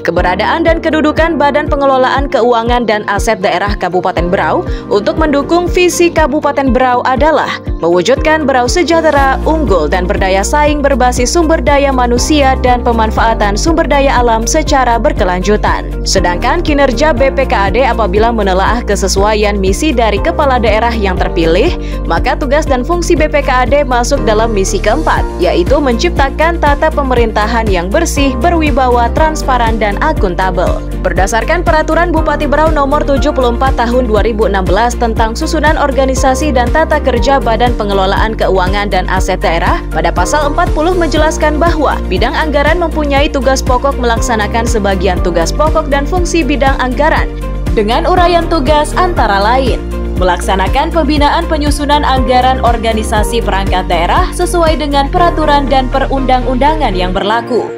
keberadaan dan kedudukan Badan Pengelolaan Keuangan dan Aset Daerah Kabupaten Berau untuk mendukung visi Kabupaten Berau adalah mewujudkan Berau sejahtera, unggul, dan berdaya saing berbasis sumber daya manusia dan pemanfaatan sumber daya alam secara berkelanjutan. Sedangkan kinerja BPKAD apabila menelaah kesesuaian misi dari kepala daerah yang terpilih, maka tugas dan fungsi BPKAD masuk dalam misi keempat, yaitu menciptakan tata pemerintahan yang bersih, berwibawa, transparan, dan akuntabel. Berdasarkan Peraturan Bupati Berau Nomor 74 Tahun 2016 tentang susunan organisasi dan tata kerja Badan Pengelolaan Keuangan dan Aset Daerah, pada pasal 40 menjelaskan bahwa bidang anggaran mempunyai tugas pokok melaksanakan sebagian tugas pokok dan fungsi bidang anggaran dengan uraian tugas antara lain melaksanakan pembinaan penyusunan anggaran organisasi perangkat daerah sesuai dengan peraturan dan perundang-undangan yang berlaku,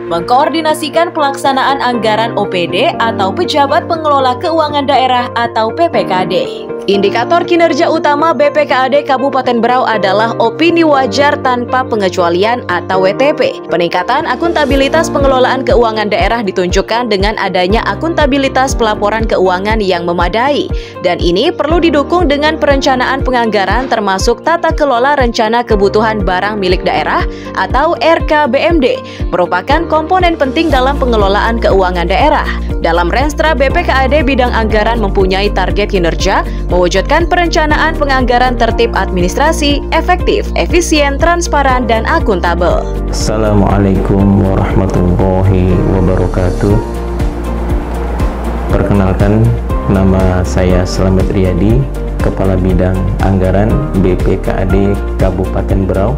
mengkoordinasikan pelaksanaan anggaran OPD atau Pejabat Pengelola Keuangan Daerah atau PPKD. Indikator kinerja utama BPKAD Kabupaten Berau adalah opini wajar tanpa pengecualian atau WTP. Peningkatan akuntabilitas pengelolaan keuangan daerah ditunjukkan dengan adanya akuntabilitas pelaporan keuangan yang memadai. Dan ini perlu didukung dengan perencanaan penganggaran termasuk tata kelola rencana kebutuhan barang milik daerah atau RKBMD, merupakan komponen penting dalam pengelolaan keuangan daerah. Dalam Renstra BPKAD bidang anggaran mempunyai target kinerja mewujudkan perencanaan penganggaran tertib administrasi, efektif, efisien, transparan, dan akuntabel. Assalamualaikum warahmatullahi wabarakatuh. Perkenalkan, nama saya Slamet Riyadi, Kepala Bidang Anggaran BPKAD Kabupaten Berau,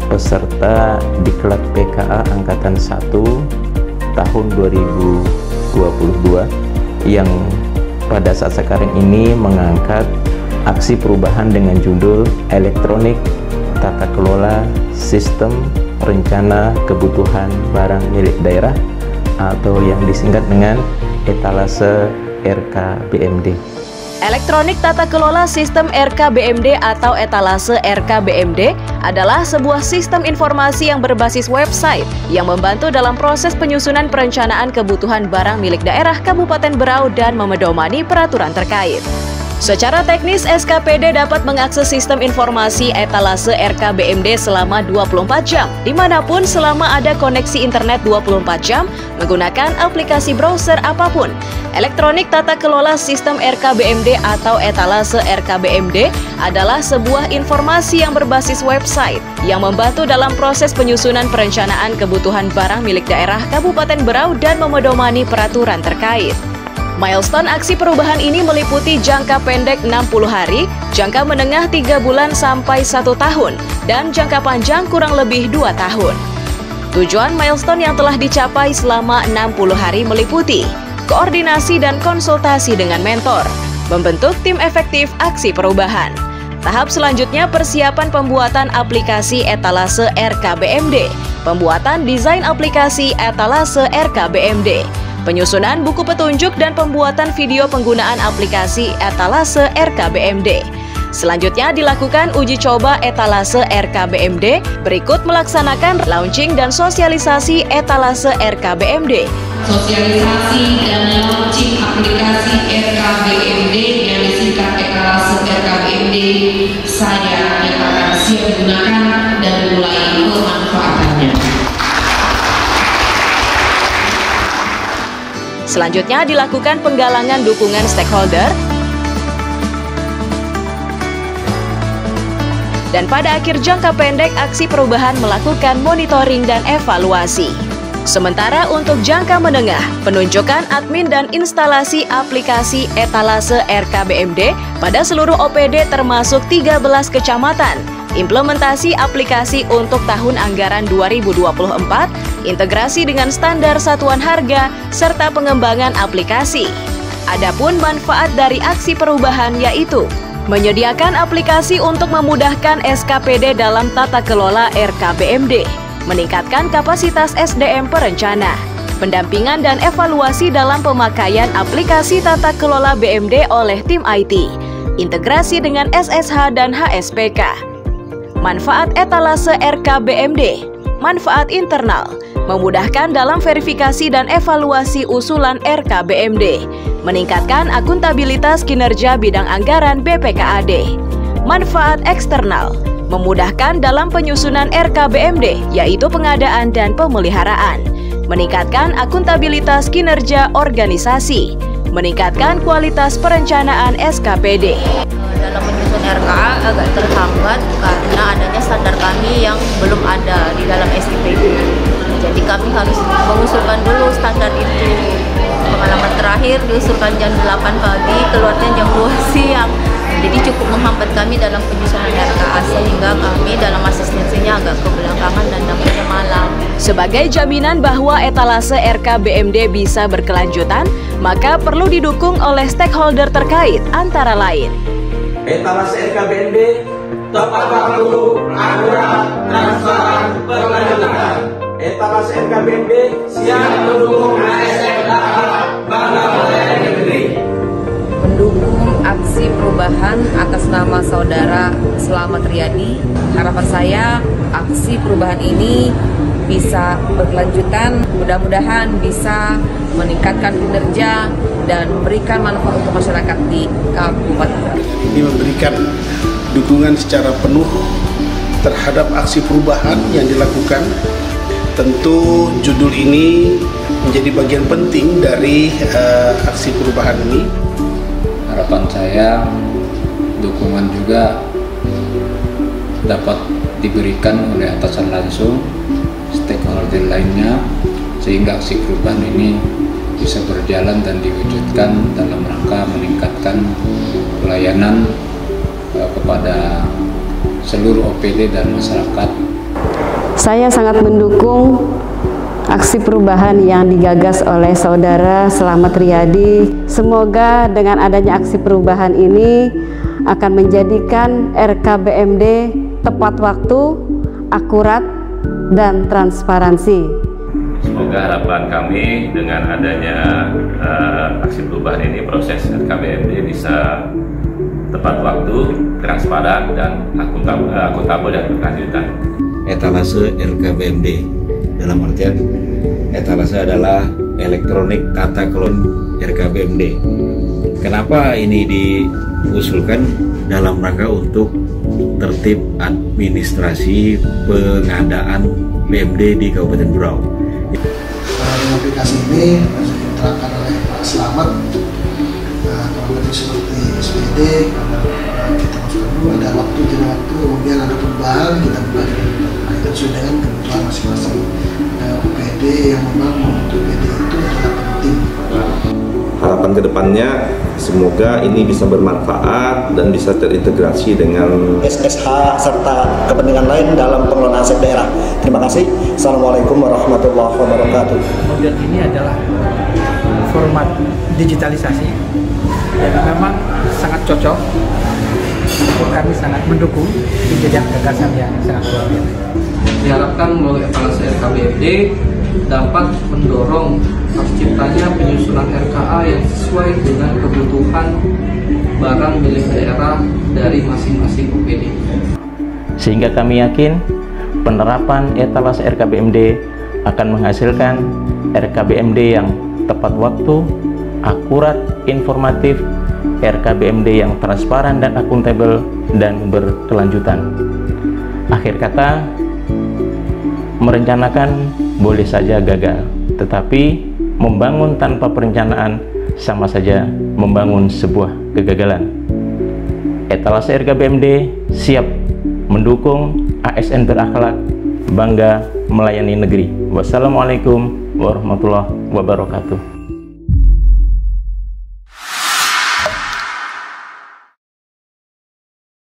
peserta Diklat PKA Angkatan 1 tahun 2022 yang pada saat sekarang ini mengangkat aksi perubahan dengan judul Elektronik Tata Kelola Sistem Rencana Kebutuhan Barang Milik Daerah atau yang disingkat dengan Etalase RKBMD. Elektronik Tata Kelola Sistem RKBMD atau Etalase RKBMD adalah sebuah sistem informasi yang berbasis website yang membantu dalam proses penyusunan perencanaan kebutuhan barang milik daerah Kabupaten Berau dan memedomani peraturan terkait. Secara teknis, SKPD dapat mengakses sistem informasi Etalase RKBMD selama 24 jam, dimanapun selama ada koneksi internet 24 jam, menggunakan aplikasi browser apapun. Elektronik Tata Kelola Sistem RKBMD atau Etalase RKBMD adalah sebuah informasi yang berbasis website yang membantu dalam proses penyusunan perencanaan kebutuhan barang milik daerah Kabupaten Berau dan memedomani peraturan terkait. Milestone aksi perubahan ini meliputi jangka pendek 60 hari, jangka menengah 3 bulan sampai 1 tahun, dan jangka panjang kurang lebih 2 tahun. Tujuan milestone yang telah dicapai selama 60 hari meliputi koordinasi dan konsultasi dengan mentor, membentuk tim efektif aksi perubahan. Tahap selanjutnya persiapan pembuatan aplikasi Etalase RKBMD, pembuatan desain aplikasi Etalase RKBMD, penyusunan buku petunjuk dan pembuatan video penggunaan aplikasi Etalase RKBMD. Selanjutnya dilakukan uji coba Etalase RKBMD, berikut melaksanakan launching dan sosialisasi Etalase RKBMD. Sosialisasi dan launching aplikasi RKBMD yang disingkat Etalase RKBMD saya nyatakan siap digunakan dan mulai pemanfaatannya. Selanjutnya dilakukan penggalangan dukungan stakeholder, dan pada akhir jangka pendek aksi perubahan melakukan monitoring dan evaluasi. Sementara untuk jangka menengah, penunjukan admin dan instalasi aplikasi Etalase RKBMD pada seluruh OPD termasuk 13 kecamatan, implementasi aplikasi untuk tahun anggaran 2024, integrasi dengan standar satuan harga, serta pengembangan aplikasi. Adapun manfaat dari aksi perubahan yaitu menyediakan aplikasi untuk memudahkan SKPD dalam tata kelola RKBMD, meningkatkan kapasitas SDM perencana, pendampingan dan evaluasi dalam pemakaian aplikasi tata kelola BMD oleh tim IT, integrasi dengan SSH dan HSPK. Manfaat Etalase RKBMD, manfaat internal, memudahkan dalam verifikasi dan evaluasi usulan RKBMD, meningkatkan akuntabilitas kinerja bidang anggaran BPKAD. Manfaat eksternal, memudahkan dalam penyusunan RKBMD, yaitu pengadaan dan pemeliharaan, meningkatkan akuntabilitas kinerja organisasi, meningkatkan kualitas perencanaan SKPD. Dalam menyusun RKA agak terhambat karena adanya standar kami yang belum ada di dalam SKPD. Jadi kami harus mengusulkan dulu standar itu. Pengalaman terakhir diusulkan jam 8 pagi, keluarnya jam 2 siang. Jadi cukup menghambat kami dalam penyusunan RKA sehingga kami dalam asistensinya agak kebelakangan dan dapatnya malam. Sebagai jaminan bahwa etalase RKBMD bisa berkelanjutan, maka perlu didukung oleh stakeholder terkait antara lain etalase RKBMD tepat waktu, akurat, transparan, berkelanjutan. Etalase RKBMD siap mendukung ASN daerah bangga pelayanan negeri. Mendukung aksi perubahan atas nama Saudara Slamet Riyadi. Harapan saya aksi perubahan ini bisa berkelanjutan, mudah-mudahan bisa meningkatkan kinerja dan memberikan manfaat untuk masyarakat di Kabupaten. Ini memberikan dukungan secara penuh terhadap aksi perubahan yang dilakukan. Tentu judul ini menjadi bagian penting dari aksi perubahan ini. Harapan saya dukungan juga dapat diberikan oleh atasan langsung, stakeholder lainnya, sehingga aksi perubahan ini bisa berjalan dan diwujudkan dalam rangka meningkatkan pelayanan kepada seluruh OPD dan masyarakat. Saya sangat mendukung aksi perubahan yang digagas oleh Saudara Slamet Riyadi. Semoga dengan adanya aksi perubahan ini akan menjadikan RKBMD tepat waktu, akurat, dan transparansi. Semoga harapan kami dengan adanya aksi perubahan ini, proses RKBMD bisa tepat waktu, transparan, dan akuntabel dan berkelanjutan. Etalase RKBMD dalam artian etalase adalah elektronik kataklon RKBMD. Kenapa ini diusulkan? Dalam rangka untuk tertib administrasi pengadaan BMD di Kabupaten Berau. Aplikasi ini diterapkan oleh Pak Slamet, seperti SPD, kita masukkan dulu ada waktu, kemudian ada perubahan, kita buka sesuai dengan kebutuhan masing-masing OPD yang memang untuk OPD itu adalah penting. Harapan kedepannya semoga ini bisa bermanfaat dan bisa terintegrasi dengan SSH serta kepentingan lain dalam pengelolaan aset daerah. Terima kasih. Assalamualaikum warahmatullahi wabarakatuh. Model ini adalah format digitalisasi dan memang sangat cocok. Kami sangat mendukung menjadi gagasan yang sangat luar biasa. Diharapkan melalui etalase RKBMD dapat mendorong terciptanya penyusunan RKA yang sesuai dengan kebutuhan barang milik daerah dari masing-masing OPD. Sehingga kami yakin penerapan etalase RKBMD akan menghasilkan RKBMD yang tepat waktu, akurat, informatif, RKBMD yang transparan dan akuntabel dan berkelanjutan. Akhir kata, merencanakan boleh saja gagal, tetapi membangun tanpa perencanaan sama saja membangun sebuah kegagalan. Etalase RKBMD siap mendukung ASN berakhlak, bangga melayani negeri. Wassalamualaikum warahmatullahi wabarakatuh.